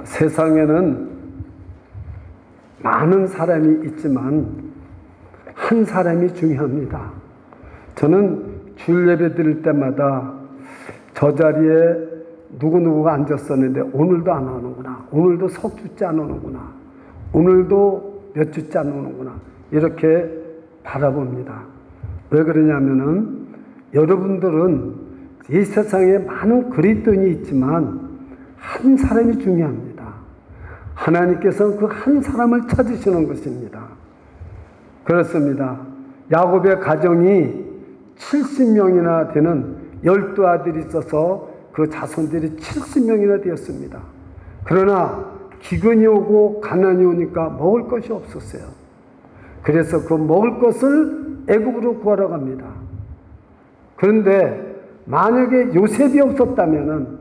세상에는 많은 사람이 있지만 한 사람이 중요합니다. 저는 주일 예배 드릴 때마다 저 자리에 누구누구가 앉았었는데 오늘도 안 오는구나, 오늘도 석 주째 안 오는구나, 오늘도 몇 주째 안 오는구나, 이렇게 바라봅니다. 왜 그러냐면은 여러분들은 이 세상에 많은 그리스도인이 있지만 한 사람이 중요합니다. 하나님께서는 그 한 사람을 찾으시는 것입니다. 그렇습니다. 야곱의 가정이 70명이나 되는 12아들이 있어서 그 자손들이 70명이나 되었습니다. 그러나 기근이 오고 가난이 오니까 먹을 것이 없었어요. 그래서 그 먹을 것을 애굽으로 구하러 갑니다. 그런데 만약에 요셉이 없었다면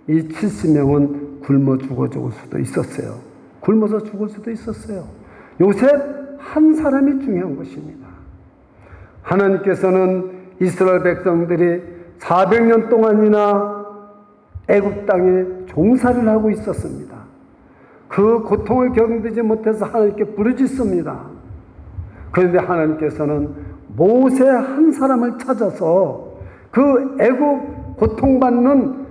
이 70명은 굶어 죽을 수도 있었어요. 굶어서 죽을 수도 있었어요. 요셉 한 사람이 중요한 것입니다. 하나님께서는 이스라엘 백성들이 400년 동안이나 애굽 땅에 종살이를 하고 있었습니다. 그 고통을 견디지 못해서 하나님께 부르짖습니다. 그런데 하나님께서는 모세 한 사람을 찾아서 그 애굽 고통받는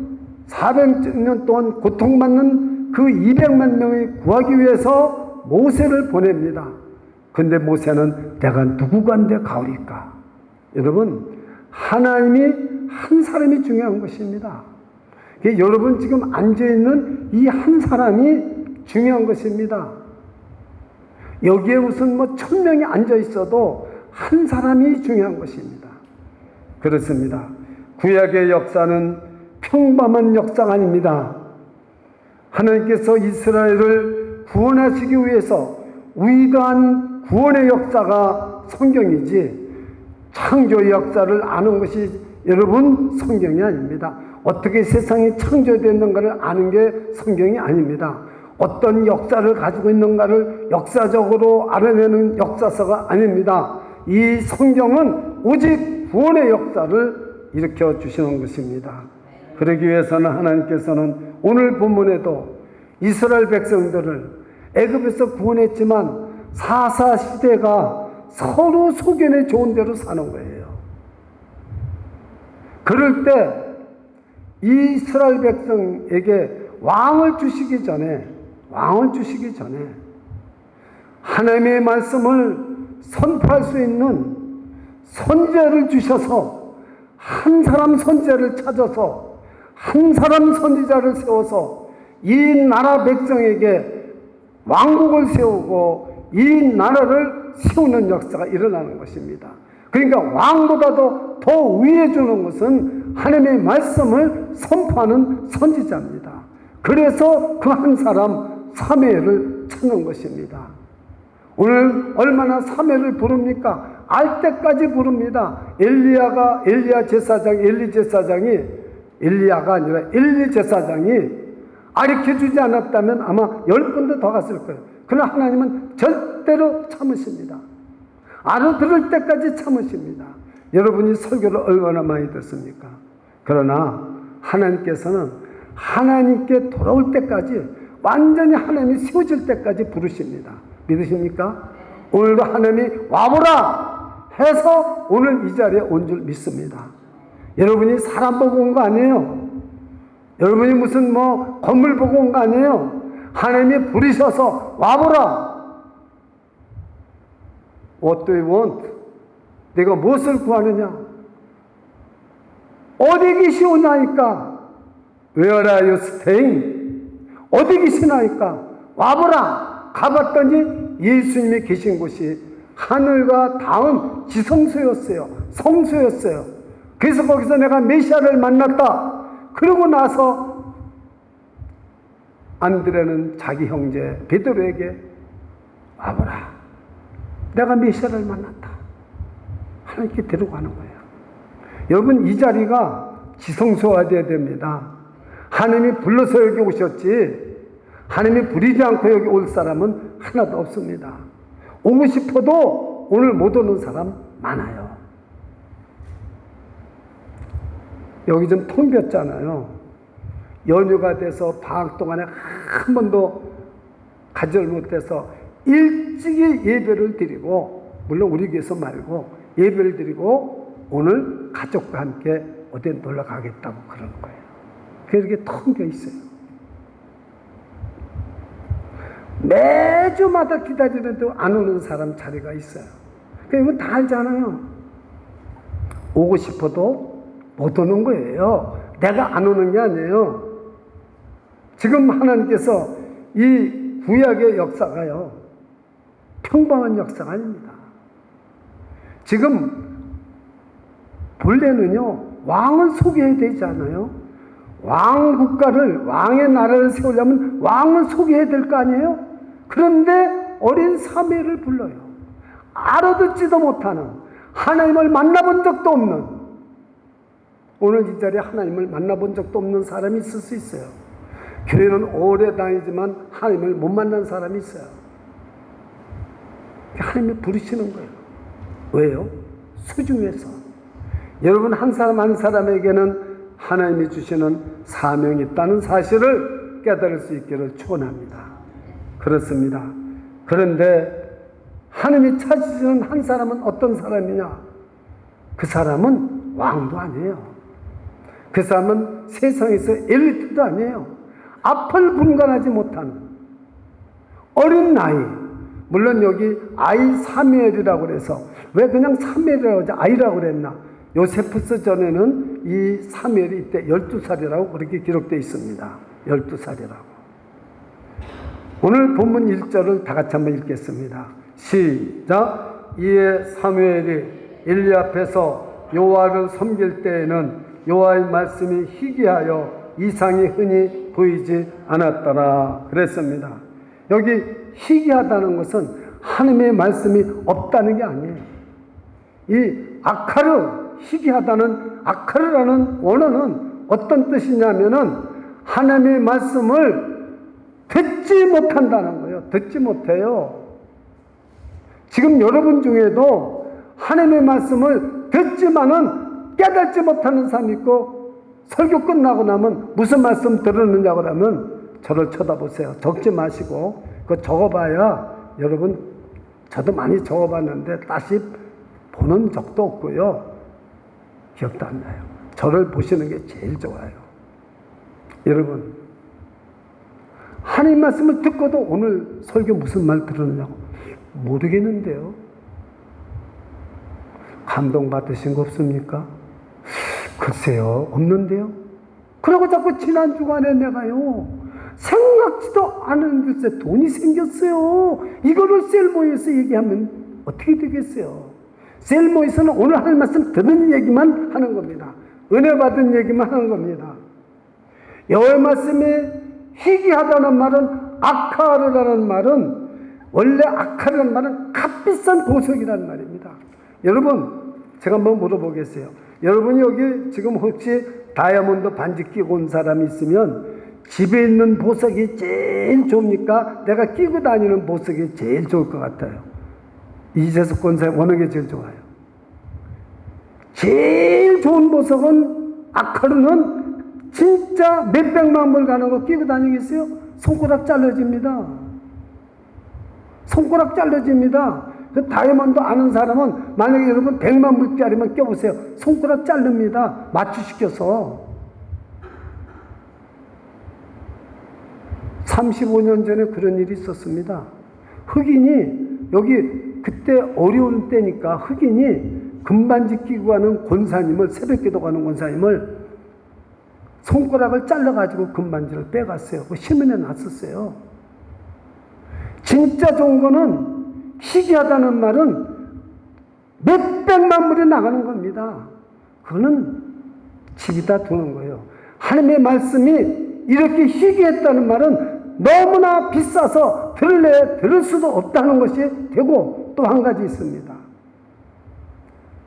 400년 동안 고통받는 그 200만 명이 구하기 위해서 모세를 보냅니다. 근데 모세는 내가 누구간데 가오리까? 여러분, 하나님이 한 사람이 중요한 것입니다. 여러분 지금 앉아있는 이 한 사람이 중요한 것입니다. 여기에 무슨 1000명이 앉아있어도 한 사람이 중요한 것입니다. 그렇습니다. 구약의 역사는 평범한 역사가 아닙니다. 하나님께서 이스라엘을 구원하시기 위해서 위대한 구원의 역사가 성경이지 창조의 역사를 아는 것이 여러분 성경이 아닙니다. 어떻게 세상이 창조되었는가를 아는 게 성경이 아닙니다. 어떤 역사를 가지고 있는가를 역사적으로 알아내는 역사서가 아닙니다. 이 성경은 오직 구원의 역사를 일으켜 주시는 것입니다. 그러기 위해서는 하나님께서는 오늘 본문에도 이스라엘 백성들을 애굽에서 구원했지만 사사 시대가 서로 소견에 좋은 대로 사는 거예요. 그럴 때 이스라엘 백성에게 왕을 주시기 전에 하나님의 말씀을 선포할 수 있는 선지자를 주셔서 한 사람 선지자를 찾아서 한 사람 선지자를 세워서 이 나라 백성에게 왕국을 세우고 이 나라를 세우는 역사가 일어나는 것입니다. 그러니까 왕보다도 더 위에 주는 것은 하나님의 말씀을 선포하는 선지자입니다. 그래서 그 한 사람 사무엘을 찾는 것입니다. 오늘 얼마나 사무엘을 부릅니까? 알 때까지 부릅니다. 엘리야가 엘리 제사장이 가르쳐주지 않았다면 아마 10번도 더 갔을 거예요. 그러나 하나님은 절대로 참으십니다. 알아들을 때까지 참으십니다. 여러분이 설교를 얼마나 많이 듣습니까? 그러나 하나님께서는 하나님께 돌아올 때까지, 완전히 하나님이 세워질 때까지 부르십니다. 믿으십니까? 오늘도 하나님이 와보라 해서 오늘 이 자리에 온 줄 믿습니다. 여러분이 사람 보고 온 거 아니에요. 여러분이 무슨 건물 보고 온 거 아니에요. 하나님이 부르셔서 와보라. What do you want? 내가 무엇을 구하느냐? 어디 계시오나이까? Where are you staying? 어디 계시나이까? 와보라. 가봤더니 예수님이 계신 곳이 하늘과 닿은 지성소였어요. 성소였어요. 그래서 거기서 내가 메시아를 만났다. 그러고 나서 안드레는 자기 형제 베드로에게 와보라. 내가 메시아를 만났다. 하나님께 데리고 가는 거예요. 여러분, 이 자리가 지성소화되어야 됩니다. 하나님이 불러서 여기 오셨지 하나님이 부리지 않고 여기 올 사람은 하나도 없습니다. 오고 싶어도 오늘 못 오는 사람 많아요. 여기 좀 텅 볐잖아요. 연휴가 돼서 방학 동안에 한 번도 가지를 못해서 일찍이 예배를 드리고, 물론 우리 교회에서 말고 예배를 드리고 오늘 가족과 함께 어디 놀러 가겠다고 그러는 거예요. 그렇게 텅 있어요. 매주마다 기다리는데 안 오는 사람 자리가 있어요. 이건 다 알잖아요. 오고 싶어도 못 오는 거예요. 내가 안 오는 게 아니에요. 지금 하나님께서 이 구약의 역사가요, 평범한 역사가 아닙니다. 지금 본래는요, 왕을 소개해야 되지 않아요? 왕 국가를, 왕의 나라를 세우려면 왕을 소개해야 될 거 아니에요? 그런데 어린 사무엘을 불러요. 알아듣지도 못하는, 하나님을 만나본 적도 없는, 오늘 이 자리에 하나님을 만나본 적도 없는 사람이 있을 수 있어요. 교회는 오래 다니지만 하나님을 못 만난 사람이 있어요. 하나님이 부르시는 거예요. 왜요? 소중해서. 여러분, 한 사람 한 사람에게는 하나님이 주시는 사명이 있다는 사실을 깨달을 수 있기를 축원합니다. 그렇습니다. 그런데 하나님이 찾으시는 한 사람은 어떤 사람이냐? 그 사람은 왕도 아니에요. 그 사람은 세상에서 엘리트도 아니에요. 앞을 분간하지 못하는 어린 나이, 물론 여기 아이 사무엘이라고 그래서 왜 그냥 사무엘이라고 하지 아이라고 그랬나? 요세푸스 전에는 이 사무엘이 이때 12살이라고 그렇게 기록되어 있습니다. 12살이라고. 오늘 본문 1절을 다 같이 한번 읽겠습니다. 시작. 이에 사무엘이 엘리 앞에서 여호와를 섬길 때에는 여호와의 말씀이 희귀하여 이상이 흔히 보이지 않았더라 그랬습니다. 여기 희귀하다는 것은 하나님의 말씀이 없다는 게 아니에요. 이 아카르, 희귀하다는 아카르라는 원어는 어떤 뜻이냐면은 하나님의 말씀을 듣지 못한다는 거예요. 듣지 못해요. 지금 여러분 중에도 하나님의 말씀을 듣지만은 깨닫지 못하는 사람이 있고, 설교 끝나고 나면 무슨 말씀 들었느냐고 하면 저를 쳐다보세요. 적지 마시고, 그거 적어봐야, 여러분, 저도 많이 적어봤는데 다시 보는 적도 없고요. 기억도 안 나요. 저를 보시는 게 제일 좋아요. 여러분, 하나님 말씀을 듣고도 오늘 설교 무슨 말 들었느냐고 모르겠는데요. 감동받으신 거 없습니까? 글쎄요, 없는데요. 그러고 자꾸 지난 주간에 내가요, 생각지도 않은 글쎄 돈이 생겼어요. 이거를 셀모에서 얘기하면 어떻게 되겠어요? 셀모에서는 오늘 하는 말씀 듣는 얘기만 하는 겁니다. 은혜 받은 얘기만 하는 겁니다. 여호와의 말씀이 희귀하다는 말은, 아카르라는 말은, 원래 아카르라는 말은 값비싼 보석이라는 말입니다. 여러분, 제가 한번 물어보겠어요. 여러분이 여기 지금 혹시 다이아몬드 반지 끼고 온 사람이 있으면 집에 있는 보석이 제일 좋습니까? 내가 끼고 다니는 보석이 제일 좋을 것 같아요. 이재석 권사님 어느 게 제일 좋아요? 제일 좋은 보석은, 아카르는 진짜 몇백만 불 가는 거 끼고 다니겠어요? 손가락 잘라집니다. 손가락 잘라집니다. 그 다이아몬드 아는 사람은 만약에 여러분 100만 불짜리만 껴보세요. 손가락 자릅니다. 맞추시켜서. 35년 전에 그런 일이 있었습니다. 흑인이, 여기 그때 어려운 때니까 흑인이 금반지 끼고 가는 권사님을, 새벽기도 가는 권사님을 손가락을 잘라가지고 금반지를 빼갔어요. 그 신문에 났었어요. 진짜 좋은 거는, 희귀하다는 말은 몇백만 불이 나가는 겁니다. 그거는 집에다 두는 거예요. 하나님의 말씀이 이렇게 희귀했다는 말은 너무나 비싸서 들을 수도 없다는 것이 되고, 또 한 가지 있습니다.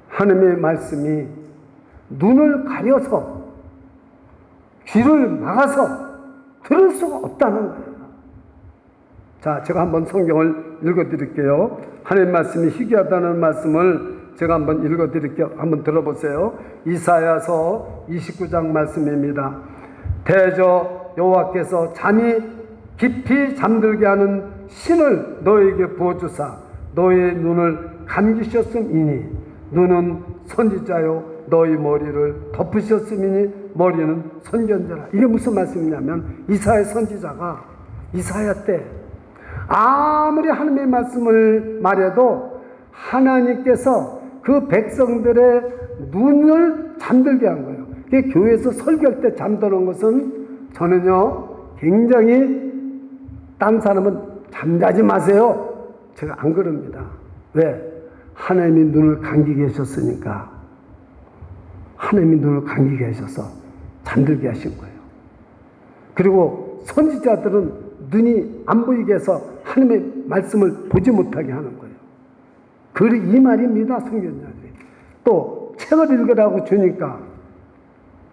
하나님의 말씀이 눈을 가려서, 귀를 막아서 들을 수가 없다는 거예요. 자, 제가 한번 성경을 읽어드릴게요. 하나님 말씀이 희귀하다는 말씀을 제가 한번 읽어드릴게요. 한번 들어보세요. 이사야서 29장 말씀입니다. 대저 여호와께서 잠이 깊이 잠들게 하는 신을 너에게 부어주사 너의 눈을 감기셨음이니 눈은 선지자요 너희 머리를 덮으셨음이니 머리는 선견자라. 이게 무슨 말씀이냐면 이사야 선지자가 이사야 때 아무리 하나님의 말씀을 말해도 하나님께서 그 백성들의 눈을 잠들게 한 거예요. 그게 교회에서 설교할 때 잠드는 것은 저는요 굉장히 딴 사람은 잠자지 마세요. 제가 안 그럽니다. 왜? 하나님이 눈을 감기게 하셨으니까. 하나님이 눈을 감기게 하셔서 잠들게 하신 거예요. 그리고 선지자들은 눈이 안 보이게 해서 하나님의 말씀을 보지 못하게 하는 거예요. 이 말입니다. 선견자들이. 또 책을 읽으라고 주니까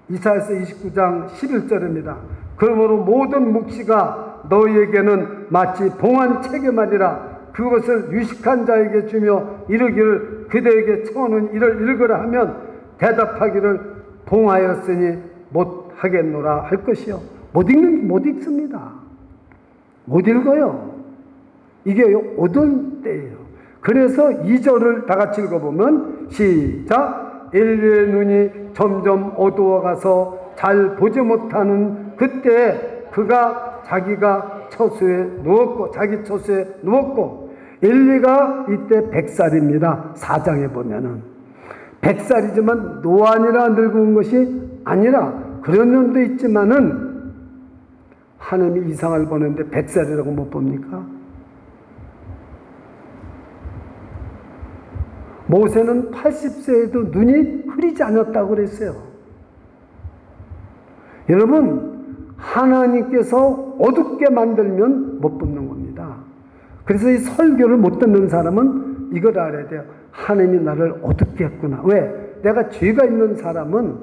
이사야서 29장 11절입니다. 그러므로 모든 묵시가 너희에게는 마치 봉한 책의 말이라 그것을 유식한 자에게 주며 이르기를 그대에게 청하는 이를 읽으라 하면 대답하기를 봉하였으니 못하겠노라 할 것이요. 못 읽습니다. 못 읽어요. 이게 오던 때예요. 그래서 2절을 다 같이 읽어보면 시작. 인류의 눈이 점점 어두워가서 잘 보지 못하는 그때 그가 자기 처소에 누웠고 엘리가 이때 100살입니다. 4장에 보면은 100살이지만 노안이라 늙은 것이 아니라 그런 면도 있지만은 하나님이 이상을 보는데 100살이라고 못 봅니까? 모세는 80세에도 눈이 흐리지 않았다고 그랬어요. 여러분, 하나님께서 어둡게 만들면 못 붙는 겁니다. 그래서 이 설교를 못 듣는 사람은 이걸 알아야 돼요. 하나님이 나를 어둡게 했구나. 왜? 내가 죄가 있는 사람은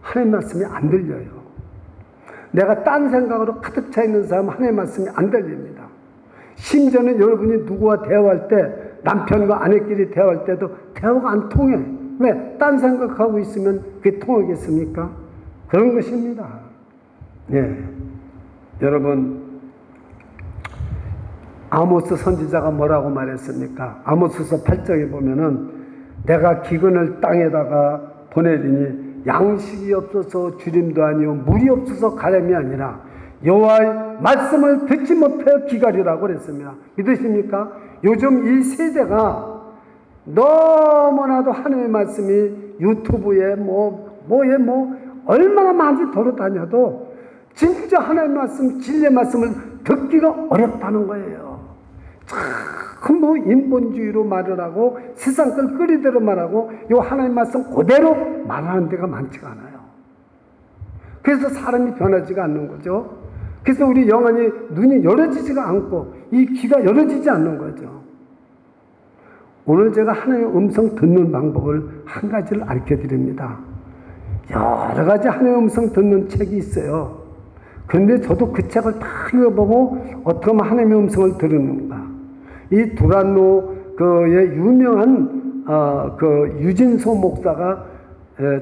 하나님 말씀이 안 들려요. 내가 딴 생각으로 가득 차 있는 사람은 하나님 말씀이 안 들립니다. 심지어는 여러분이 누구와 대화할 때 남편과 아내끼리 대화할 때도 대화가 안 통해. 왜? 딴 생각하고 있으면 그게 통하겠습니까? 그런 것입니다. 예. 여러분, 아모스 선지자가 뭐라고 말했습니까? 아모스서 8장에 보면은 내가 기근을 땅에다가 보내리니 양식이 없어서 주림도 아니요 물이 없어서 가람이 아니라 여호와의 말씀을 듣지 못하여 기갈이라고 그랬습니다. 믿으십니까? 요즘 이 세대가 너무나도 하나님의 말씀이 유튜브에 얼마나 많이 돌아다녀도 진짜 하나님의 말씀, 진리의 말씀을 듣기가 어렵다는 거예요. 참 인본주의로 말을 하고 세상 걸 끓이대로 말하고 요 하나님 말씀 그대로 말하는 데가 많지가 않아요. 그래서 사람이 변하지가 않는 거죠. 그래서 우리 영안이 눈이 열어지지가 않고 이 귀가 열어지지 않는 거죠. 오늘 제가 하나님의 음성 듣는 방법을 한 가지를 알려드립니다. 여러 가지 하나님의 음성 듣는 책이 있어요. 그런데 저도 그 책을 다 읽어보고 어떻게 하면 하나님의 음성을 들으는가. 이 두란노의 유명한 유진소 목사가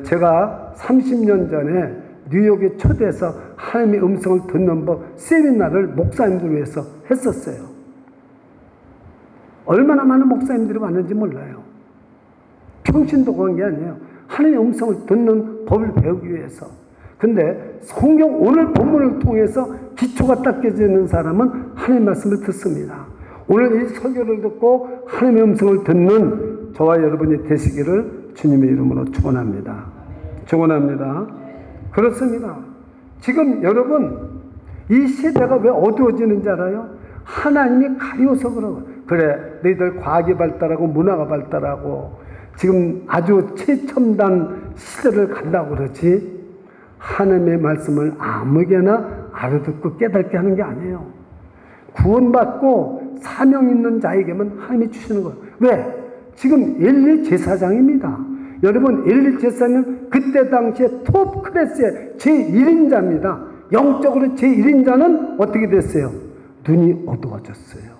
제가 30년 전에 뉴욕에 초대해서 하나님의 음성을 듣는 법 세미나를 목사님들 위해서 했었어요. 얼마나 많은 목사님들이 왔는지 몰라요. 평신도 그런 게 아니에요. 하나님의 음성을 듣는 법을 배우기 위해서. 근데 성경 오늘 본문을 통해서 기초가 닦여지는 사람은 하나님의 말씀을 듣습니다. 오늘 이 설교를 듣고 하나님의 음성을 듣는 저와 여러분이 되시기를 주님의 이름으로 축원합니다. 축원합니다. 그렇습니다. 지금 여러분 이 시대가 왜 어두워지는지 알아요? 하나님이 가려서 그러고. 그래, 너희들 과학이 발달하고 문화가 발달하고 지금 아주 최첨단 시대를 간다고 그러지 하나님의 말씀을 아무개나 알아듣고 깨닫게 하는 게 아니에요. 구원받고 사명 있는 자에게만 하나님이 주시는 거예요. 왜? 지금 엘리 제사장입니다. 여러분, 엘리 제사는 그때 당시에 톱 클래스의 제1인자입니다. 영적으로 제1인자는 어떻게 됐어요? 눈이 어두워졌어요.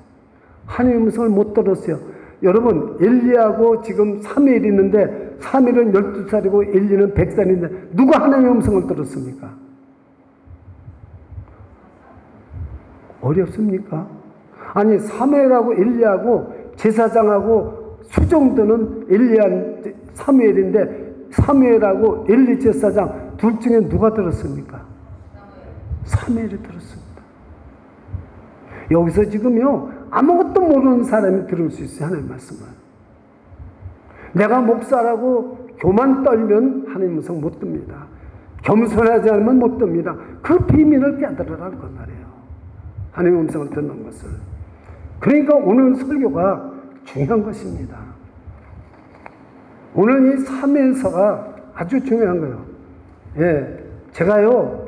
하나님의 음성을 못 들었어요. 여러분, 엘리하고 지금 사무엘이 있는데 사무엘은 12살이고 엘리는 100살인데 누가 하나님의 음성을 들었습니까? 어렵습니까? 아니 사무엘하고 엘리하고 제사장하고 수종드는 사무엘인데 사무엘하고 엘리 제사장 둘 중에 누가 들었습니까? 사무엘이 들었습니다. 여기서 지금요 아무것도 모르는 사람이 들을 수 있어요. 하나님 말씀을. 내가 목사라고 교만 떨면 하나님 음성 못 듭니다. 겸손하지 않으면 못 듭니다. 그 비밀을 깨달으라는 것 말이에요. 하나님의 음성을 듣는 것을. 그러니까 오늘 설교가 중요한 것입니다. 오늘 이 사무엘서가 아주 중요한 거예요. 예, 제가요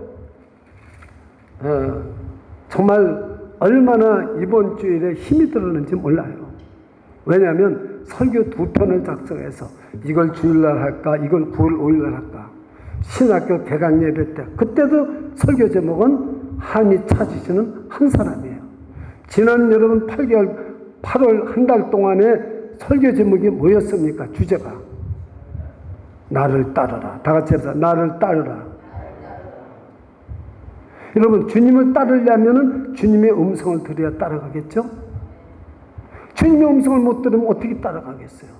정말 얼마나 이번 주일에 힘이 들었는지 몰라요. 왜냐하면 설교 2편을 작성해서 이걸 주일날 할까, 이걸 9월 5일날 할까. 신학교 개강 예배 때 그때도 설교 제목은 하나님이 찾으시는 한 사람이에요. 지난 여러분 8월 한 달 동안에 설교 제목이 뭐였습니까? 주제가 나를 따르라. 다 같이 해서 나를 따르라. 여러분 주님을 따르려면 주님의 음성을 들어야 따라가겠죠? 주님의 음성을 못 들으면 어떻게 따라가겠어요?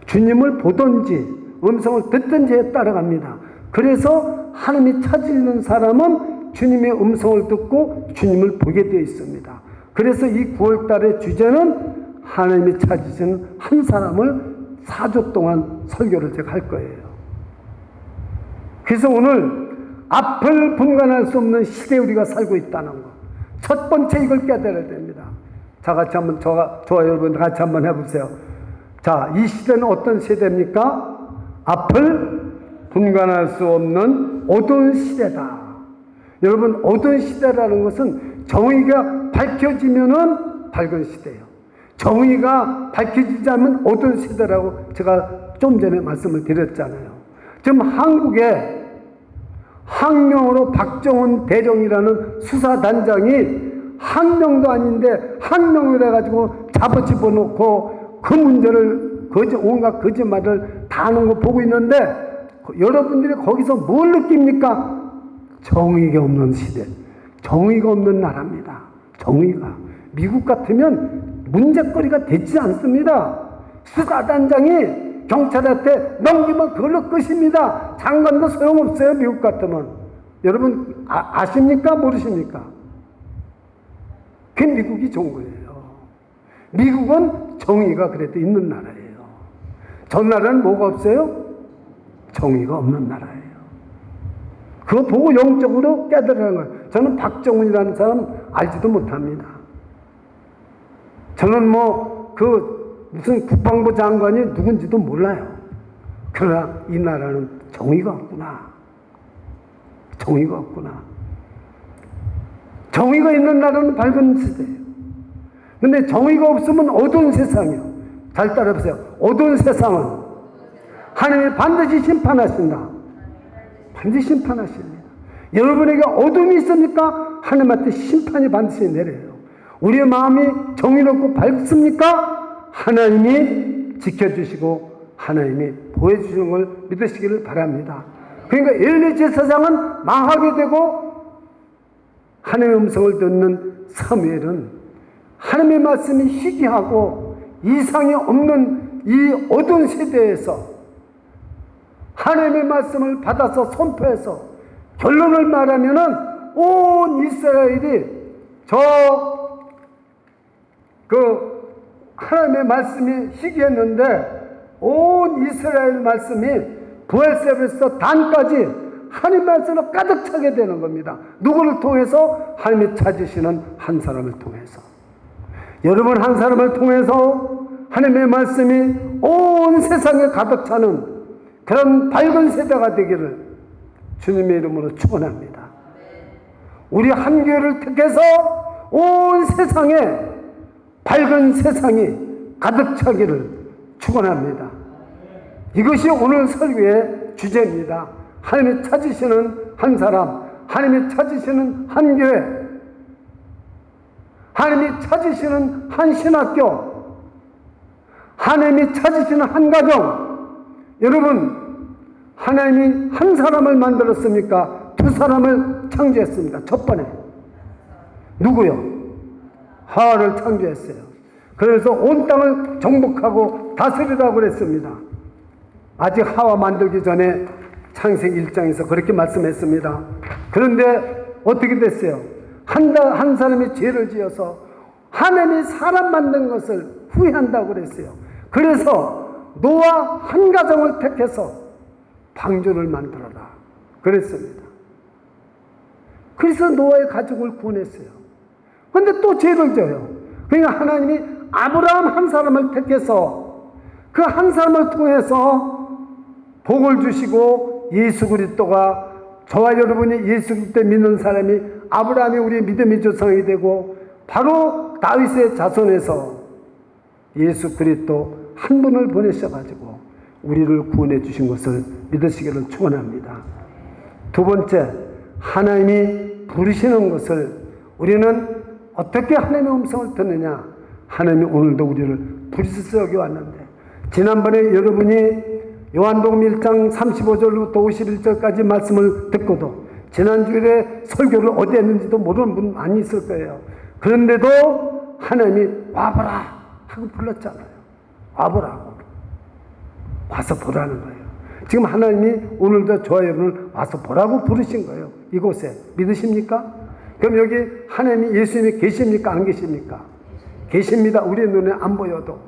주님을 보든지 음성을 듣든지 해 따라갑니다. 그래서 하나님이 찾으시는 사람은 주님의 음성을 듣고 주님을 보게 되어 있습니다. 그래서 이 9월달의 주제는 하나님이 찾으시는 한 사람을 4주 동안 설교를 제가 할 거예요. 그래서 오늘 앞을 분간할 수 없는 시대에 우리가 살고 있다는 것. 첫 번째 이걸 깨달아야 됩니다. 자, 같이 한번, 저와 여러분 같이 한번 해보세요. 자, 이 시대는 어떤 시대입니까? 앞을 분간할 수 없는 어두운 시대다. 여러분, 어두운 시대라는 것은 정의가 밝혀지면은 밝은 시대예요. 정의가 밝혀지지 않으면 어두운 시대라고 제가 좀 전에 말씀을 드렸잖아요. 지금 한국에 항명으로 박정훈 대령이라는 수사단장이 항명도 아닌데 항명을 해가지고 잡아집어놓고 그 문제를 온갖 거짓말을 다 하는 거 보고 있는데 여러분들이 거기서 뭘 느낍니까? 정의가 없는 시대, 정의가 없는 나라입니다. 정의가 미국 같으면 문제거리가 되지 않습니다. 수사단장이 경찰한테 넘기면 그걸로 끝입니다. 장관도 소용없어요. 미국 같으면. 여러분 아십니까? 모르십니까? 그 미국이 좋은 거예요. 미국은 정의가 그래도 있는 나라예요. 전 나라는 뭐가 없어요? 정의가 없는 나라예요. 그거 보고 영적으로 깨달으라는 거예요. 저는 박정훈이라는 사람 알지도 못합니다. 저는 무슨 국방부 장관이 누군지도 몰라요. 그러나 이 나라는 정의가 없구나. 정의가 없구나. 정의가 있는 나라는 밝은 시대예요. 근데 정의가 없으면 어두운 세상이에요. 잘 따라보세요. 어두운 세상은 하나님이 반드시 심판하신다. 반드시 심판하십니다. 여러분에게 어둠이 있습니까? 하나님한테 심판이 반드시 내려요. 우리의 마음이 정의롭고 밝습니까? 하나님이 지켜주시고 하나님이 보여주시는 걸 믿으시기를 바랍니다. 그러니까 엘리 제사장은 망하게 되고 하나님의 음성을 듣는 사무엘은 하나님의 말씀이 희귀하고 이상이 없는 이 어두운 시대에서 하나님의 말씀을 받아서 선포해서 결론을 말하면은 온 이스라엘이 하나님의 말씀이 희귀했는데 온 이스라엘 말씀이 부엘세바에서 단까지 하나님 말씀으로 가득 차게 되는 겁니다. 누구를 통해서? 하나님이 찾으시는 한 사람을 통해서. 여러분 한 사람을 통해서 하나님의 말씀이 온 세상에 가득 차는 그런 밝은 세대가 되기를 주님의 이름으로 축원합니다. 우리 한 교회를 택해서 온 세상에 밝은 세상이 가득 차기를 축원합니다. 이것이 오늘 설교의 주제입니다. 하나님이 찾으시는 한 사람, 하나님이 찾으시는 한 교회, 하나님이 찾으시는 한 신학교, 하나님이 찾으시는 한 가정, 여러분, 하나님이 한 사람을 만들었습니까? 두 사람을 창조했습니까? 첫 번에 누구요? 하와를 창조했어요. 그래서 온 땅을 정복하고 다스리라고 그랬습니다. 아직 하와 만들기 전에 창세기 1장에서 그렇게 말씀했습니다. 그런데 어떻게 됐어요? 한 사람이 죄를 지어서 하나님이 사람 만든 것을 후회한다고 그랬어요. 그래서 노아 한 가정을 택해서 방주를 만들어라 그랬습니다. 그래서 노아의 가족을 구원했어요. 그런데 또 죄를 져요. 그러니까 하나님이 아브라함 한 사람을 택해서 그 한 사람을 통해서 복을 주시고 예수 그리스도가 저와 여러분이 예수 그리스도 믿는 사람이 아브라함이 우리의 믿음의 조상이 되고 바로 다윗의 자손에서 예수 그리스도 한 분을 보내셔가지고 우리를 구원해 주신 것을 믿으시기를 축원합니다. 두 번째, 하나님이 부르시는 것을 우리는 어떻게 하나님의 음성을 듣느냐? 하나님이 오늘도 우리를 부르셔서 여기 왔는데, 지난번에 여러분이 요한복음 1장 35절부터 51절까지 말씀을 듣고도 지난주에 설교를 어디 했는지도 모르는 분 많이 있을 거예요. 그런데도 하나님이 와보라 하고 불렀잖아요. 와보라고. 와서 보라는 거예요. 지금 하나님이 오늘도 저와 여러분을 와서 보라고 부르신 거예요. 이곳에. 믿으십니까? 그럼 여기 하나님이 예수님이 계십니까? 안 계십니까? 계십니다. 우리의 눈에 안 보여도.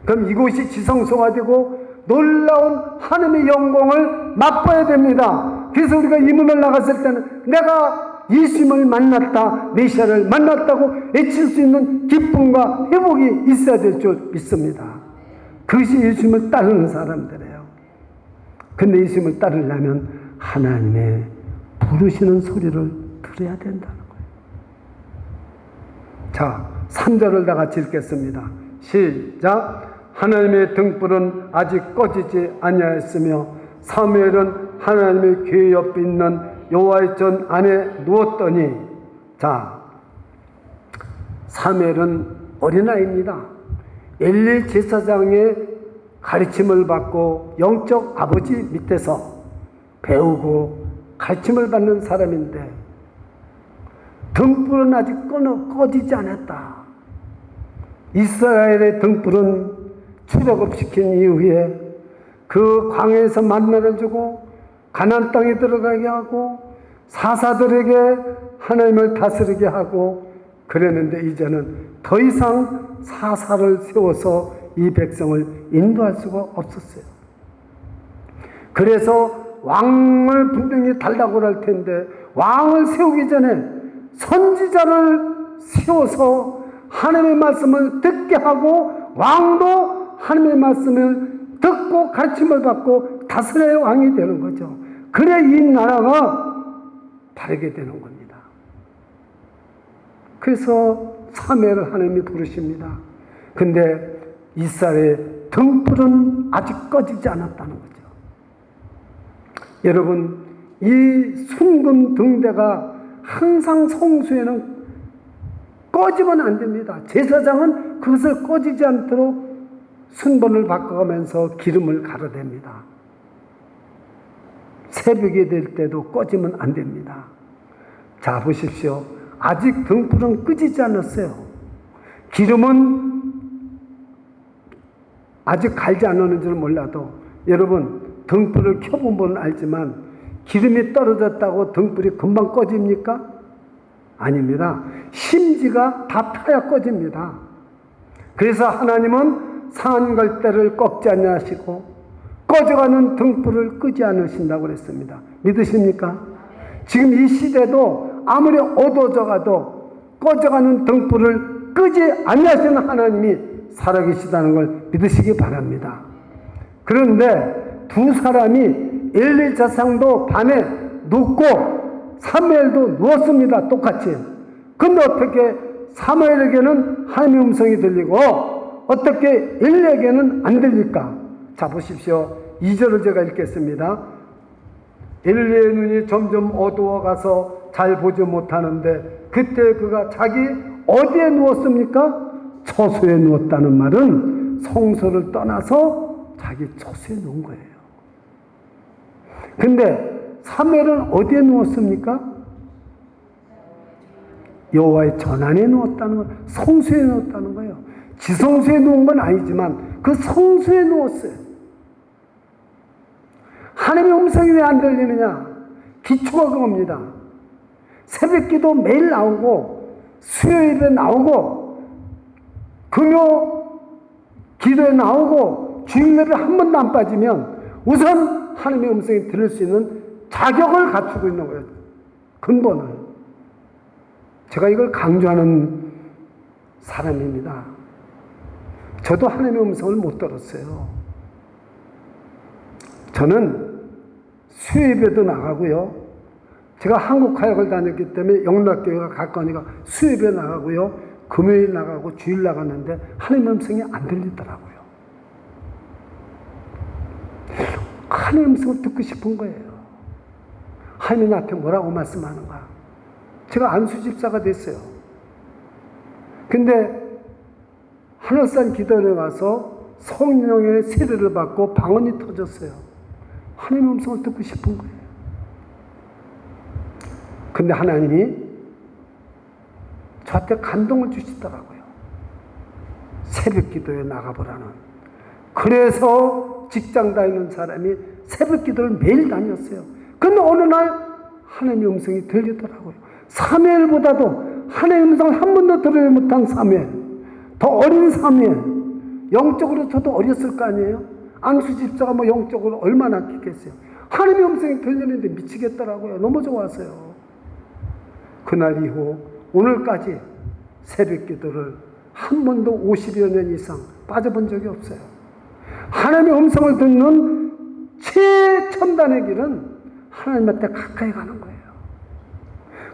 그럼 이곳이 지성소가 되고 놀라운 하나님의 영광을 맛봐야 됩니다. 그래서 우리가 이 문을 나갔을 때는 내가 예수님을 만났다, 메시아를 만났다고 외칠 수 있는 기쁨과 회복이 있어야 될 줄 믿습니다. 그것이 예수님을 따르는 사람들이에요. 근데 예수님을 따르려면 하나님의 부르시는 소리를 들어야 된다는 거예요. 자, 3절을 다 같이 읽겠습니다. 시작. 하나님의 등불은 아직 꺼지지 아니하였으며 사무엘은 하나님의 궤 옆에 있는 여호와의 전 안에 누웠더니, 자, 사무엘은 어린아이입니다. 엘리 제사장의 가르침을 받고 영적 아버지 밑에서 배우고 가르침을 받는 사람인데 등불은 아직 꺼지지 않았다. 이스라엘의 등불은 출애굽시킨 이후에 그 광야에서 만나를 주고 가나안 땅에 들어가게 하고 사사들에게 하나님을 다스리게 하고 그랬는데 이제는 더 이상 사사를 세워서 이 백성을 인도할 수가 없었어요. 그래서 왕을 분명히 달라고 할 텐데 왕을 세우기 전에 선지자를 세워서 하나님의 말씀을 듣게 하고 왕도 하나님의 말씀을 듣고 가르침을 받고 다스려야 왕이 되는 거죠. 그래야 이 나라가 바르게 되는 겁니다. 그래서 사무엘을 하나님이 부르십니다. 근데 이스라엘의 등불은 아직 꺼지지 않았다는 거죠. 여러분, 이 순금 등대가 항상 성수에는 꺼지면 안 됩니다. 제사장은 그것을 꺼지지 않도록 순번을 바꿔가면서 기름을 갈아댑니다. 새벽이 될 때도 꺼지면 안 됩니다. 자, 보십시오. 아직 등불은 끄지지 않았어요. 기름은 아직 갈지 않았는지는 몰라도 여러분 등불을 켜본 분은 알지만 기름이 떨어졌다고 등불이 금방 꺼집니까? 아닙니다. 심지가 다 타야 꺼집니다. 그래서 하나님은 상한 갈대를 꺾지 않으시고 꺼져가는 등불을 끄지 않으신다고 그랬습니다. 믿으십니까? 지금 이 시대도 아무리 어두워져 가도 꺼져가는 등불을 끄지 않으시는 하나님이 살아계시다는 걸 믿으시기 바랍니다. 그런데 두 사람이 엘리 제사장도 밤에 눕고 사무엘도 누웠습니다. 똑같이. 근데 어떻게 사무엘에게는 하나님의 음성이 들리고 어떻게 엘리에게는 안 들릴까? 자, 보십시오. 2절을 제가 읽겠습니다. 엘리의 눈이 점점 어두워가서 잘 보지 못하는데 그때 그가 자기 어디에 누웠습니까? 처소에 누웠다는 말은 성소를 떠나서 자기 처소에 놓은 거예요. 근데 사무엘은 어디에 누웠습니까? 여호와의 전안에 누웠다는 거예요. 성소에 누웠다는 거예요. 지성소에 누운 건 아니지만 그 성소에 누웠어요. 하나님의 음성이 왜 안 들리느냐? 기초가 그겁니다. 새벽기도 매일 나오고 수요일에 나오고 금요 기도에 나오고 주일예배 한 번도 안 빠지면 우선 하나님의 음성이 들을 수 있는 자격을 갖추고 있는 거예요. 근본을. 제가 이걸 강조하는 사람입니다. 저도 하나님의 음성을 못 들었어요. 저는 수요예배도 나가고요. 제가 한국화역을 다녔기 때문에 영락교회가 가까우니까 수요예배 나가고요. 금요일 나가고 주일 나갔는데 하나님의 음성이 안 들리더라고요. 하나님의 음성을 듣고 싶은 거예요. 하나님이 나한테 뭐라고 말씀하는가. 제가 안수집사가 됐어요. 근데 하늘산 기도원에 가서 성령의 세례를 받고 방언이 터졌어요. 하나님의 음성을 듣고 싶은 거예요. 근데 하나님이 저한테 감동을 주시더라고요. 새벽 기도에 나가보라는. 그래서 직장 다니는 사람이 새벽 기도를 매일 다녔어요. 근데 어느 날 하나님의 음성이 들리더라고요. 사무엘보다도 하나님의 음성을 한 번도 들으지 못한 사무엘, 더 어린 사무엘, 영적으로 저도 어렸을 거 아니에요? 안수 집사가 뭐 영적으로 얼마나 깊겠어요? 하나님의 음성이 들리는데 미치겠더라고요. 너무 좋았어요. 그날 이후 오늘까지 새벽 기도를 한 번도 50여 년 이상 빠져본 적이 없어요. 하나님의 음성을 듣는 최첨단의 길은 하나님한테 가까이 가는 거예요.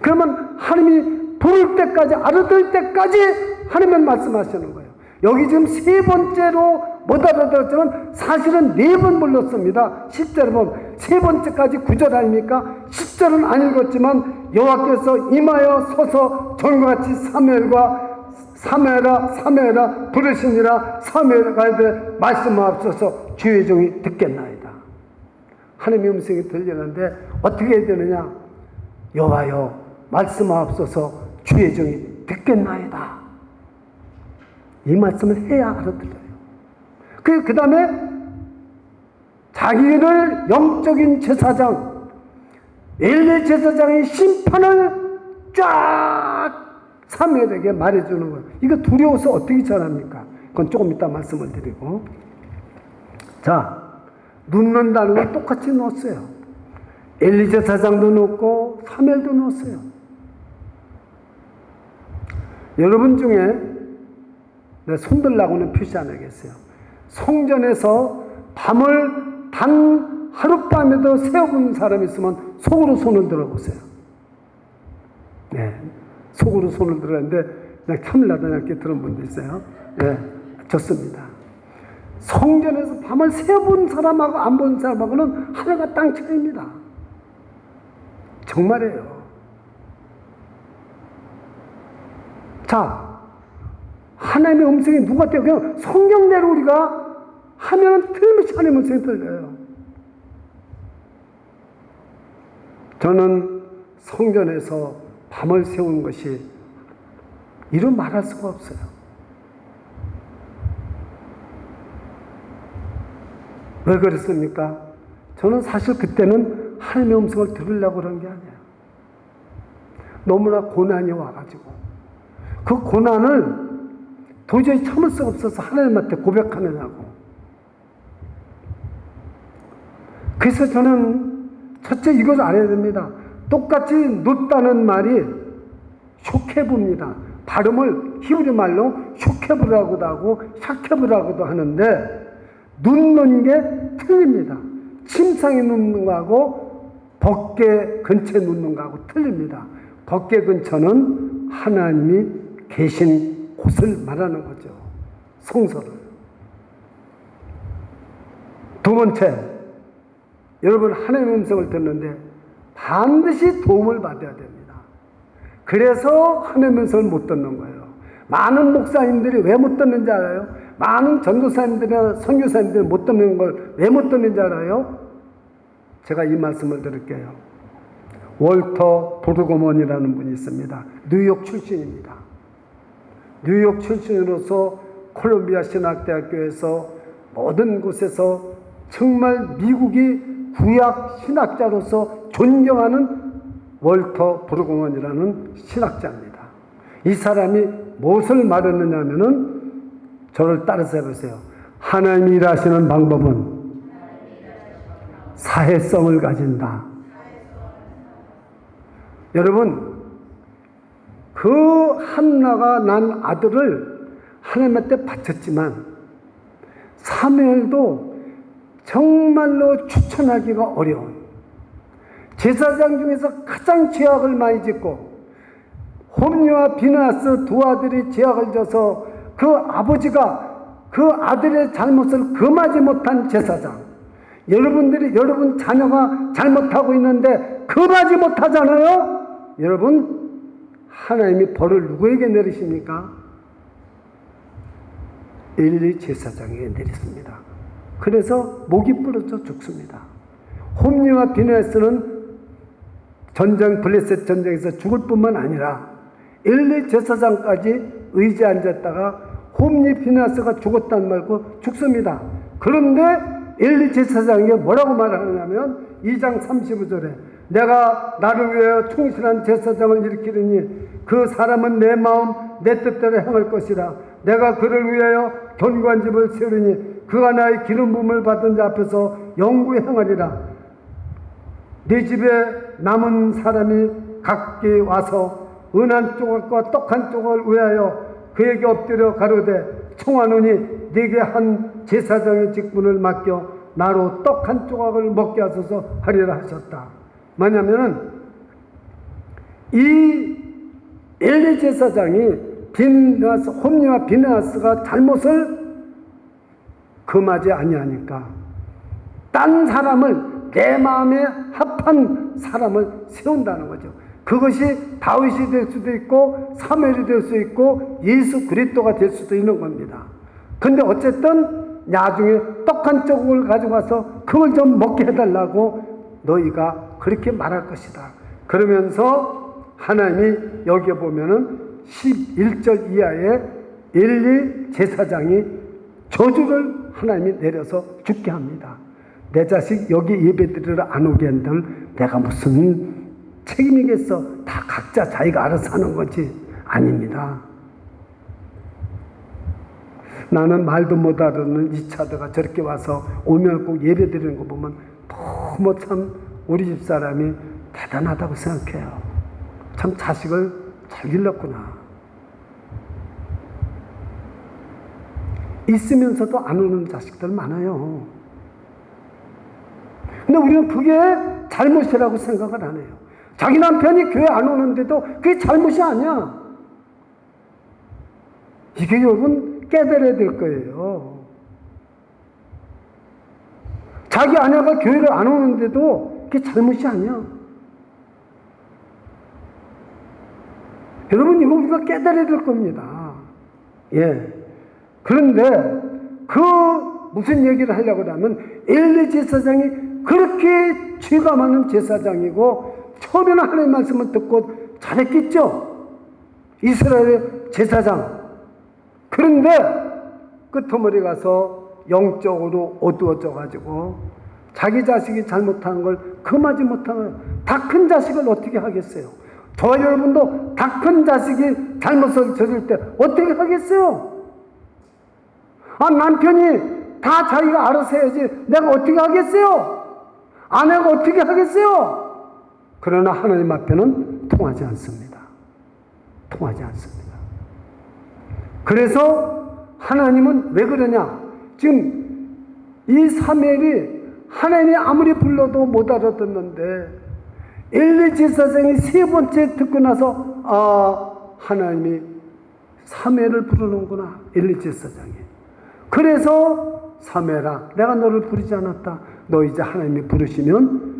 그러면 하나님이 부를 때까지, 알아들 때까지 하나님은 말씀하시는 거예요. 여기 지금 세 번째로 못 알아들었지만 사실은 네 번 불렀습니다. 10절을 보면 세 번째까지 9절 아닙니까? 10절은 안 읽었지만 여호와께서 임하여 서서 전과 같이 사무엘아 부르시니라. 사무엘아 이르되 말씀하옵소서 주의 종이 듣겠나이다. 하나님의 음성이 들리는데 어떻게 해야 되느냐? 여호와여 말씀하옵소서 주의 종이 듣겠나이다. 이 말씀을 해야 알아들어요. 그 다음에 자기를 영적인 제사장, 엘리 제사장의 심판을 쫙 사무엘에게 말해주는 거예요. 이거 두려워서 어떻게 전합니까? 그건 조금 이따 말씀을 드리고. 자, 눕는다는 건 똑같이 넣었어요. 엘리 제사장도 넣고 사무엘도 넣었어요. 여러분 중에 내 손들라고는 표시 안 하겠어요. 성전에서 밤을 단 하룻밤에도 새어본 사람이 있으면 속으로 손을 들어보세요. 네, 속으로 손을 들었는데 그냥 참을라다 이렇게 들은 분도 있어요. 네, 좋습니다. 성전에서 밤을 새어본 사람하고 안 본 사람하고는 하늘과 땅 차이입니다. 정말이에요. 자, 하나님의 음성이 누가 돼요? 그냥 성경대로 우리가 하면 틀림없이 하나님의 음성이 들려요. 저는 성전에서 밤을 새운 것이 이루 말할 수가 없어요. 왜 그랬습니까? 저는 사실 그때는 하나님의 음성을 들으려고 그런 게 아니에요. 너무나 고난이 와가지고 그 고난을 도저히 참을 수가 없어서 하나님한테 고백하느냐고. 그래서 저는 첫째 이걸 알아야 됩니다. 똑같이 눕다는 말이 쇼케브입니다. 발음을 히브리 말로 쇼케브라고도 하고 샤케브라고도 하는데 눕는 게 틀립니다. 침상에 눕는 거하고 법궤 근처에 눕는 거하고 틀립니다. 법궤 근처는 하나님이 계신 곳을 말하는 거죠. 성소를. 두 번째, 여러분 하나님의 음성을 듣는데 반드시 도움을 받아야 됩니다. 그래서 하나님의 음성을 못 듣는 거예요. 많은 목사님들이 왜 못 듣는지 알아요? 많은 전도사님들이나 선교사님들이 못 듣는 걸 왜 못 듣는지 알아요? 제가 이 말씀을 드릴게요. 월터 브루그먼이라는 분이 있습니다. 뉴욕 출신입니다. 뉴욕 출신으로서 콜롬비아 신학대학교에서 모든 곳에서 정말 미국이 구약 신학자로서 존경하는 월터 브루그먼이라는 신학자입니다. 이 사람이 무엇을 말했느냐 하면은 저를 따라서 해보세요. 하나님이 일하시는 방법은 사회성을 가진다. 여러분, 그 한나가 난 아들을 하나님한테 바쳤지만 사무엘도 정말로 추천하기가 어려운 제사장 중에서 가장 죄악을 많이 짓고 홈리와 비나스 두 아들이 죄악을 져서 그 아버지가 그 아들의 잘못을 금하지 못한 제사장, 여러분 자녀가 잘못하고 있는데 금하지 못하잖아요. 여러분, 하나님이 벌을 누구에게 내리십니까? 엘리 제사장에게 내렸습니다. 그래서 목이 부러져 죽습니다. 홈리와 비나스는 블레셋 전쟁에서 죽을 뿐만 아니라 엘리 제사장까지 의지에 앉았다가 홈리 비나스가 죽었단 말고 죽습니다. 그런데 엘리 제사장에게 뭐라고 말하느냐면 2장 35절에 내가 나를 위하여 충실한 제사장을 일으키리니 그 사람은 내 마음 내 뜻대로 행할 것이라. 내가 그를 위하여 견고한 집을 세우리니 그가 나의 기름 부음을 받은 자 앞에서 영구히 행하리라. 네 집에 남은 사람이 각기 와서 은 한 조각과 떡 한 조각을 위하여 그에게 엎드려 가로되 청하노니 네게 한 제사장의 직분을 맡겨 나로 떡 한 조각을 먹게 하소서 하리라 하셨다. 뭐냐면은 이 엘리 제사장이 홈리와 비나스가 잘못을 금하지 아니하니까 딴 사람을 내 마음에 합한 사람을 세운다는 거죠. 그것이 다윗이 될 수도 있고 사무엘이 될 수 있고 예수 그리스도가 될 수도 있는 겁니다. 근데 어쨌든 나중에 떡 한 조각을 가지고 와서 그걸 좀 먹게 해달라고 너희가 그렇게 말할 것이다. 그러면서 하나님이 여기에 보면은 11절 이하에 엘리 제사장이 저주를 하나님이 내려서 죽게 합니다. 내 자식 여기 예배드리러 안 오게 한들 내가 무슨 책임이겠어. 다 각자 자기가 알아서 하는 거지. 아닙니다. 나는 말도 못 알아듣는 이 차드가 저렇게 와서 오면 꼭 예배드리는 거 보면 너무 참 우리 집사람이 대단하다고 생각해요. 참 자식을 잘 길렀구나. 있으면서도 안 오는 자식들 많아요. 근데 우리는 그게 잘못이라고 생각을 안 해요. 자기 남편이 교회 안 오는데도 그게 잘못이 아니야. 이게 여러분 깨달아야 될 거예요. 자기 아내가 교회를 안 오는데도 그게 잘못이 아니야. 여러분 이거 우리가 깨달아야 될 겁니다. 예. 그런데 그 무슨 얘기를 하려고 하면 엘리 제사장이 그렇게 죄가 많은 제사장이고 처음에는 하나님의 말씀을 듣고 잘했겠죠. 이스라엘의 제사장. 그런데 끄트머리 가서 영적으로 어두워져 가지고 자기 자식이 잘못한 걸 금하지 못하는 다 큰 자식을 어떻게 하겠어요? 저와 여러분도 다 큰 자식이 잘못을 저질 때 어떻게 하겠어요? 남편이 다 자기가 알아서 해야지 내가 어떻게 하겠어요? 아내가 어떻게 하겠어요? 그러나 하나님 앞에는 통하지 않습니다. 통하지 않습니다. 그래서 하나님은 왜 그러냐? 지금 이 사무엘이 하나님이 아무리 불러도 못 알아듣는데 엘리 제사장이 세 번째 듣고 나서 하나님이 사무엘을 부르는구나. 엘리 제사장이. 그래서 사무엘아 내가 너를 부르지 않았다. 너 이제 하나님이 부르시면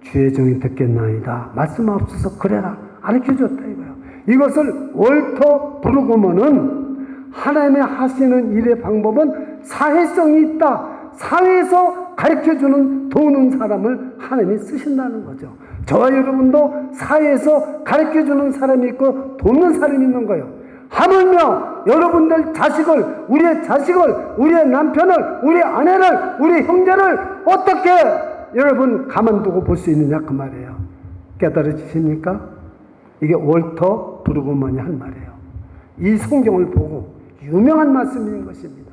주의 종이 듣겠나이다. 말씀하옵소서 그래라. 가르쳐줬다 이거예요. 이것을 월터 브루그먼은 하나님의 하시는 일의 방법은 사회성이 있다. 사회에서 가르쳐주는 도우는 사람을 하나님이 쓰신다는 거죠. 저와 여러분도 사회에서 가르쳐주는 사람이 있고 돕는 사람이 있는 거예요. 하물며 여러분들 자식을, 우리의 자식을, 우리의 남편을, 우리 아내를, 우리 형제를 어떻게 여러분 가만두고 볼 수 있느냐 그 말이에요. 깨달으십니까? 이게 월터 브루그먼이 한 말이에요. 이 성경을 보고 유명한 말씀인 것입니다.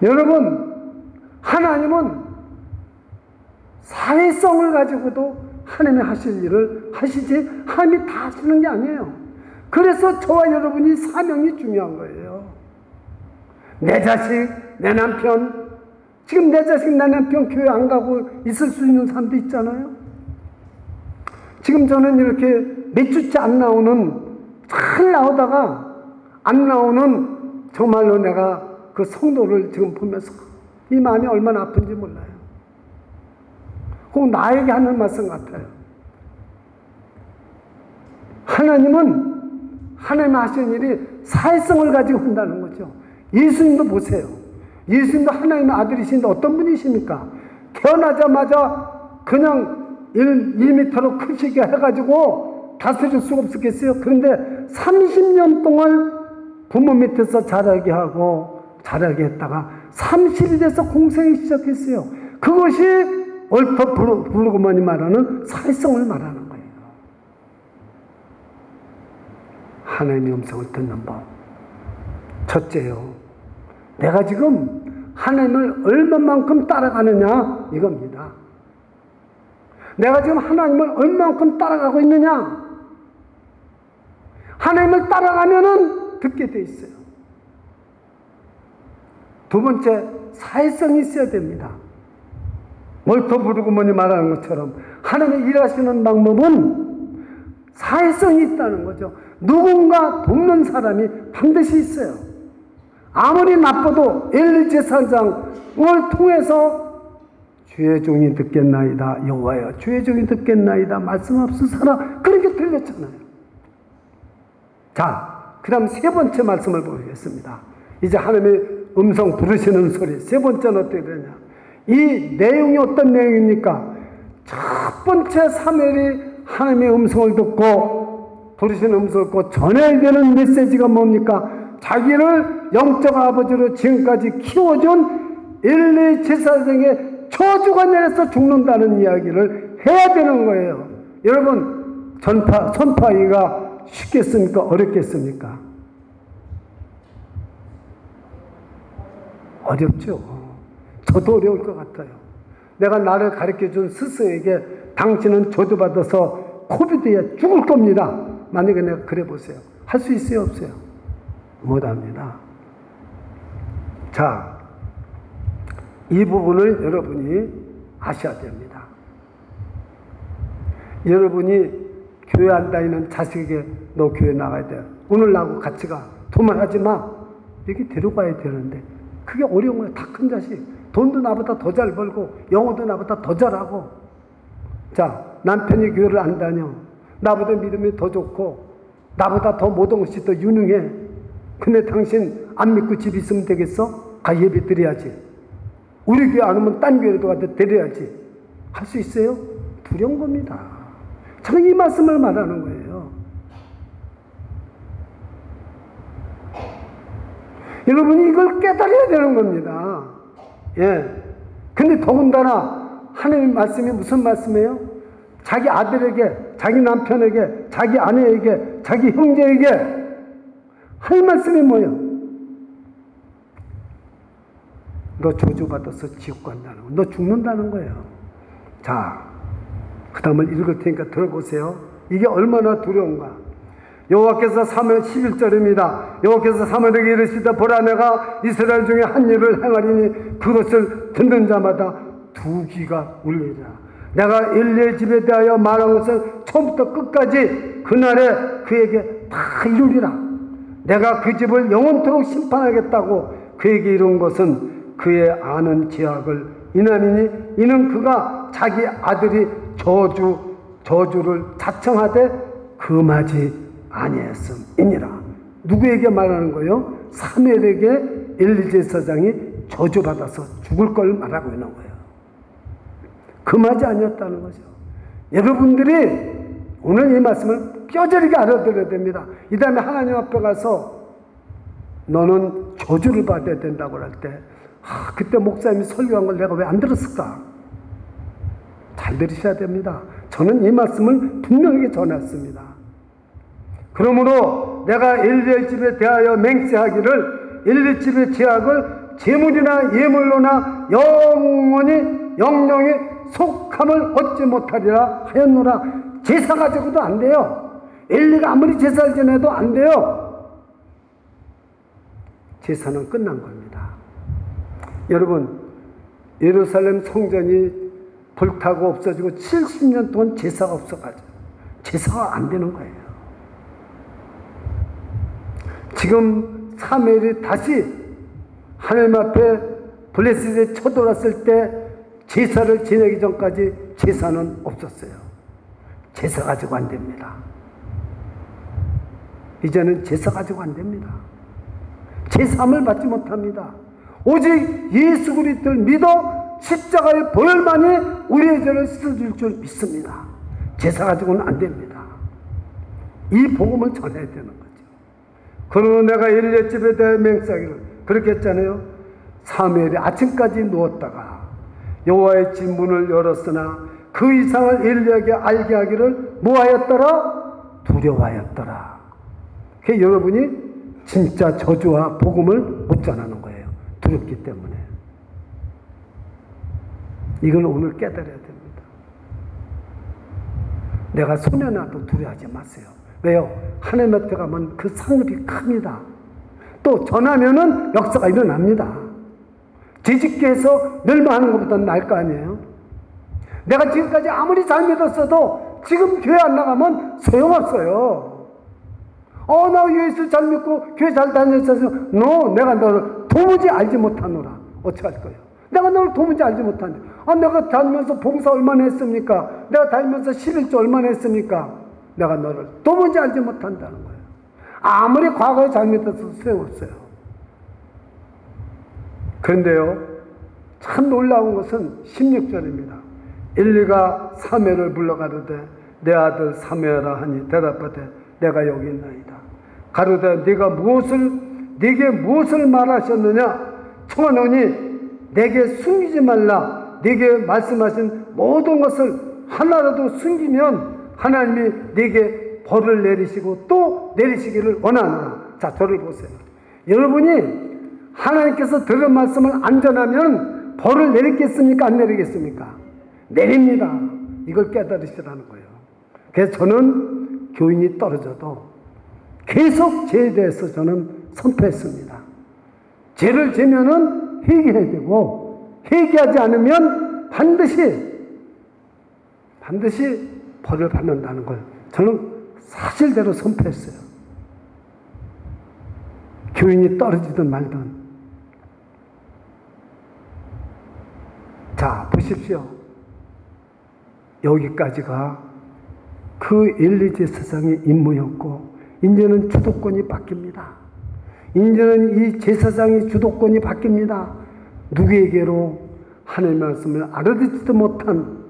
여러분, 하나님은 사회성을 가지고도 하나님이 하실 일을 하시지 하나님이 다 하시는 게 아니에요. 그래서 저와 여러분이 사명이 중요한 거예요. 내 자식, 내 남편, 지금 내 자식, 내 남편 교회 안 가고 있을 수 있는 사람도 있잖아요. 지금 저는 이렇게 몇 주째 안 나오는, 잘 나오다가 안 나오는 정말로 내가 그 성도를 지금 보면서 이 마음이 얼마나 아픈지 몰라요. 꼭 나에게 하는 말씀 같아요. 하나님은 하나님 하시는 일이 사회성을 가지고 한다는 거죠. 예수님도 보세요. 예수님도 하나님의 아들이신데 어떤 분이십니까? 태어나자마자 그냥 1m로 크시게 해가지고 다스릴 수가 없었겠어요. 그런데 30년 동안 부모 밑에서 자라게 하고 자라게 했다가 30이 돼서 공생이 시작했어요. 그것이 월터 브루그먼이 말하는 사회성을 말하는 거예요. 하나님의 음성을 듣는 법. 첫째요, 내가 지금 하나님을 얼마만큼 따라가느냐 이겁니다. 내가 지금 하나님을 얼마만큼 따라가고 있느냐. 하나님을 따라가면은 듣게 돼 있어요. 두 번째, 사회성이 있어야 됩니다. 월터 브루그먼이 말하는 것처럼 하나님의 일하시는 방법은 사회성이 있다는 거죠. 누군가 돕는 사람이 반드시 있어요. 아무리 나빠도 엘리 제사장을 통해서 주의 종이 듣겠나이다 여호와여, 주의 종이 듣겠나이다 말씀없으사라, 그렇게 들렸잖아요. 자, 그 다음 세 번째 말씀을 보겠습니다. 이제 하나님의 음성 부르시는 소리. 세 번째는 어떻게 되냐, 이 내용이 어떤 내용입니까? 첫 번째 사무엘이 하나님의 음성을 듣고 부르시는 음성을 듣고 전해야 되는 메시지가 뭡니까? 자기를 영적 아버지로 지금까지 키워준 엘리 제사장의 저주가 내려서 죽는다는 이야기를 해야 되는 거예요. 여러분, 선포하기가 쉽겠습니까? 어렵겠습니까? 어렵죠. 저도 어려울 것 같아요. 내가 나를 가르쳐준 스승에게 당신은 저주받아서 코비드에 죽을 겁니다. 만약에 내가 그래 보세요. 할 수 있어요? 없어요? 못합니다. 자, 이 부분을 여러분이 아셔야 됩니다. 여러분이 교회 안 다니는 자식에게 너 교회 나가야 돼. 오늘 나하고 같이 가. 돈만 하지 마. 이렇게 데려가야 되는데 그게 어려운 거예요. 다 큰 자식. 돈도 나보다 더 잘 벌고 영어도 나보다 더 잘하고. 자, 남편이 교회를 안 다녀. 나보다 믿음이 더 좋고 나보다 더 모든 것이 더 유능해. 근데 당신 안 믿고 집 있으면 되겠어? 가 예배 드려야지. 우리 교회 안 오면 딴 교회도 가서 드려야지. 할 수 있어요? 두려운 겁니다. 저는 이 말씀을 말하는 거예요. 여러분이 이걸 깨달아야 되는 겁니다. 예. 근데 더군다나 하나님 말씀이 무슨 말씀이에요? 자기 아들에게, 자기 남편에게, 자기 아내에게, 자기 형제에게 할 말씀이 뭐예요? 너 저주받아서 지옥 간다는 거. 너 죽는다는 거예요. 자, 그 다음을 읽을 테니까 들어보세요. 이게 얼마나 두려운가. 여호와께서 사무엘 11절입니다. 여호와께서 사무엘에게 이르시되 보라, 내가 이스라엘 중에 한 일을 행하리니 그것을 듣는 자마다 두 귀가 울리리라. 내가 엘리의 집에 대하여 말한 것을 처음부터 끝까지 그날에 그에게 다 이루리라. 내가 그 집을 영원토록 심판하겠다고 그에게 이룬 것은 그의 아는 죄악을 인하니니 이는 그가 자기 아들이 저주를 자청하되 금하지 아니했음이니라. 누구에게 말하는 거예요? 사무엘에게 엘리 제사장이 저주받아서 죽을 걸 말하고 있는 거예요. 금하지 아니었다는 거죠. 여러분들이 오늘 이 말씀을 뼈저리게 알아들어야 됩니다. 이 다음에 하나님 앞에 가서 너는 저주를 받아야 된다고 할 때, 그때 목사님이 설교한 걸 내가 왜 안 들었을까? 잘 들으셔야 됩니다. 저는 이 말씀을 분명하게 전했습니다. 그러므로 내가 엘리의 집에 대하여 맹세하기를 엘리 집의 죄악을 제물이나 예물로나 영영이 속함을 얻지 못하리라 하였노라. 제사 가지고도 안 돼요. 엘리가 아무리 제사를 지내도 안 돼요. 제사는 끝난 겁니다. 여러분, 예루살렘 성전이 불타고 없어지고 70년 동안 제사가 없어가지고 제사가 안 되는 거예요. 지금 사무엘이 다시 하나님 앞에 블레셋에 쳐들어왔을 때 제사를 지내기 전까지 제사는 없었어요. 제사 가지고 안 됩니다. 이제는 제사 가지고 안 됩니다. 제사함을 받지 못합니다. 오직 예수 그리스도를 믿어 십자가의 보혈만이 우리의 죄를 씻어줄 줄 믿습니다. 제사 가지고는 안 됩니다. 이 복음을 전해야 되는 거죠. 그러므로 내가 엘리의 집에 대해 맹세하기를 그렇게 했잖아요. 사무엘이 아침까지 누웠다가 여호와의 집 문을 열었으나 그 이상을 엘리에게 알게 하기를 뭐하였더라? 두려워하였더라. 그게 여러분이 진짜 저주와 복음을 못 전하는 거예요. 두렵기 때문에. 이걸 오늘 깨달아야 됩니다. 내가 소년아도 두려워하지 마세요. 왜요? 하나님 앞에 가면 그 상급이 큽니다. 또 전하면은 역사가 일어납니다. 뒤집게해서 멸망하는 것보다 나을 거 아니에요? 내가 지금까지 아무리 잘 믿었어도 지금 교회 안 나가면 소용없어요. 나 예수 잘 믿고 교회 잘 다녔어서 내가 너를 도무지 알지 못하노라. 어찌 할 거예요? 내가 너를 도무지 알지 못하냐? 내가 다니면서 봉사 얼마나 했습니까? 내가 다니면서 11조 얼마나 했습니까? 내가 너를 도무지 알지 못한다는 거예요. 아무리 과거에 잘 믿어서 소용없어요. 그런데요, 참 놀라운 것은 16절입니다. 엘리가 사무엘을 불러가로되 내 아들 사무엘아 하니 대답하되 내가 여기 있나이다. 가로되 네게 무엇을 말하셨느냐? 청하노니 내게 숨기지 말라. 네게 말씀하신 모든 것을 하나라도 숨기면 하나님이 네게 벌을 내리시고 또 내리시기를 원하노라. 자, 저를 보세요. 여러분이 하나님께서 들은 말씀을 안 전하면 벌을 내리겠습니까? 안 내리겠습니까? 내립니다. 이걸 깨달으시라는 거예요. 그래서 저는 교인이 떨어져도 계속 죄에 대해서 저는 선포했습니다. 죄를 지면은 회개해야 되고, 회개하지 않으면 반드시 벌을 받는다는 걸 저는 사실대로 선포했어요. 교인이 떨어지든 말든. 자, 보십시오. 여기까지가 그 엘리 제사장의 임무였고, 이제는 주도권이 바뀝니다. 이제는 이 제사장의 주도권이 바뀝니다. 누구에게로? 하나님의 말씀을 알아듣지도 못한,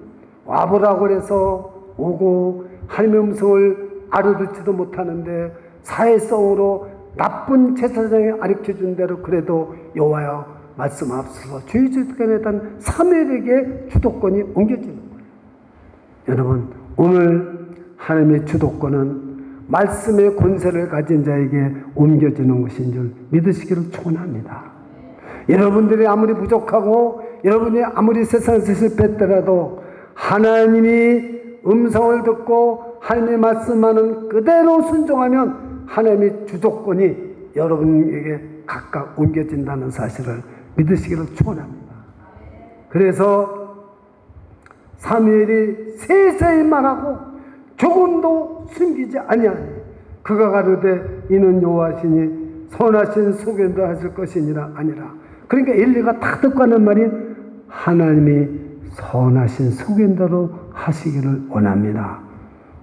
와보라고 해서 오고 하나님의 음성을 알아듣지도 못하는데 사회성으로 나쁜 제사장이 가르쳐준 대로 그래도 여호와여 말씀하옵소서 주의 주권에 대한 사무엘에게 주도권이 옮겨지는 거예요. 여러분, 오늘 하나님의 주도권은 말씀의 권세를 가진 자에게 옮겨지는 것인 줄 믿으시기를 축원합니다. 여러분들이 아무리 부족하고 여러분이 아무리 세상에서 실패했더라도 하나님이 음성을 듣고 하나님의 말씀하는 그대로 순종하면 하나님의 주도권이 여러분에게 각각 옮겨진다는 사실을 믿으시기를 축원합니다. 그래서 사무엘이 세세히 말하고 조금도 숨기지 아니하니 그가 가로되 이는 여호와시니 선하신 소견도 하실 것이니라 아니라. 그러니까 엘리가 다 듣고 하는 말이 하나님이 선하신 소견대로 하시기를 원합니다.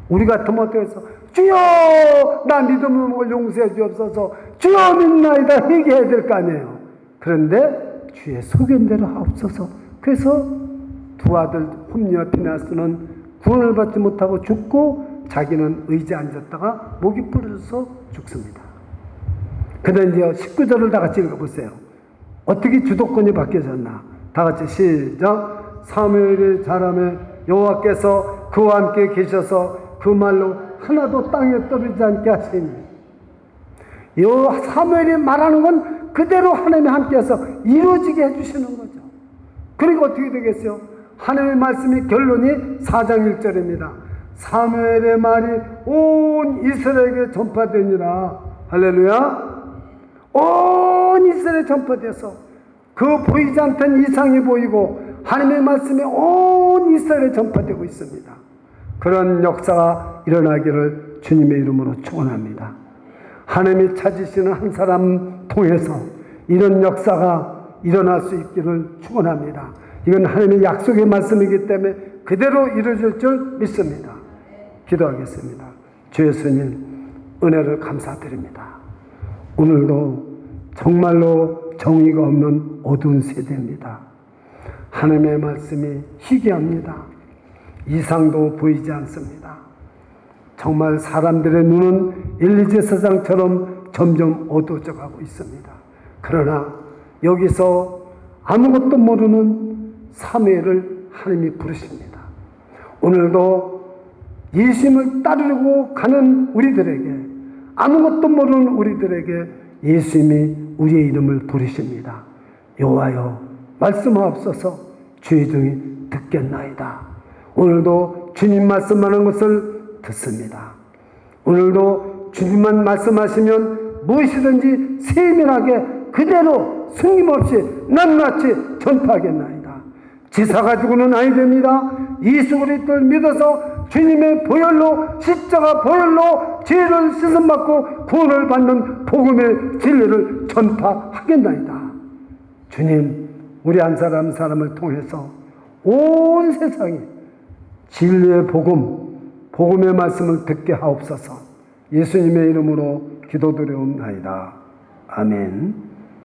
우리 같으면 어떻게 해서 주여 나 믿음을 용서해 주옵소서, 주여 믿나이다 얘기해야 될 거 아니에요. 그런데 주의 소견대로 하옵소서. 그래서 두 아들 홈리와 피네아스는 구원을 받지 못하고 죽고 자기는 의지에 앉았다가 목이 부러져서 죽습니다. 그런데 이제 19절을 다 같이 읽어보세요. 어떻게 주도권이 바뀌어졌나. 다 같이 시작. 사무엘이 자라매 여호와께서 그와 함께 계셔서 그 말로 하나도 땅에 떨어지지 않게 하시니. 이 사무엘이 말하는 건 그대로 하나님이 함께해서 이루어지게 해주시는 거죠. 그리고 어떻게 되겠어요? 하나님의 말씀의 결론이 4장 1절입니다. 사무엘의 말이 온 이스라엘에게 전파되니라. 할렐루야. 온 이스라엘에 전파돼서 그 보이지 않던 이상이 보이고 하나님의 말씀이 온 이스라엘에 전파되고 있습니다. 그런 역사가 일어나기를 주님의 이름으로 축원합니다. 하나님이 찾으시는 한 사람 통해서 이런 역사가 일어날 수 있기를 축원합니다. 이건 하나님의 약속의 말씀이기 때문에 그대로 이루어질 줄 믿습니다. 기도하겠습니다. 주 예수님 은혜를 감사드립니다. 오늘도 정말로 정의가 없는 어두운 세대입니다. 하나님의 말씀이 희귀합니다. 이상도 보이지 않습니다. 정말 사람들의 눈은 엘리제사장처럼 점점 어두워져 가고 있습니다. 그러나 여기서 아무것도 모르는 사무엘을 하나님이 부르십니다. 오늘도 예수님을 따르고 가는 우리들에게, 아무것도 모르는 우리들에게 예수님이 우리의 이름을 부르십니다. 여호와여 말씀하옵소서, 주의 종이 듣겠나이다. 오늘도 주님 말씀하는 것을 듣습니다. 오늘도 주님만 말씀하시면 무엇이든지 세밀하게 그대로 숨김없이 낱낱이 전파하겠나이다. 지사 가지고는 아니 됩니다. 예수 그리스도를 믿어서 주님의 보혈로, 십자가 보혈로 죄를 씻음받고 구원을 받는 복음의 진리를 전파하겠나이다. 주님, 우리 한 사람 사람을 통해서 온 세상이 진리의 복음, 복음의 말씀을 듣게 하옵소서. 예수님의 이름으로 기도드려옵나이다. 아멘.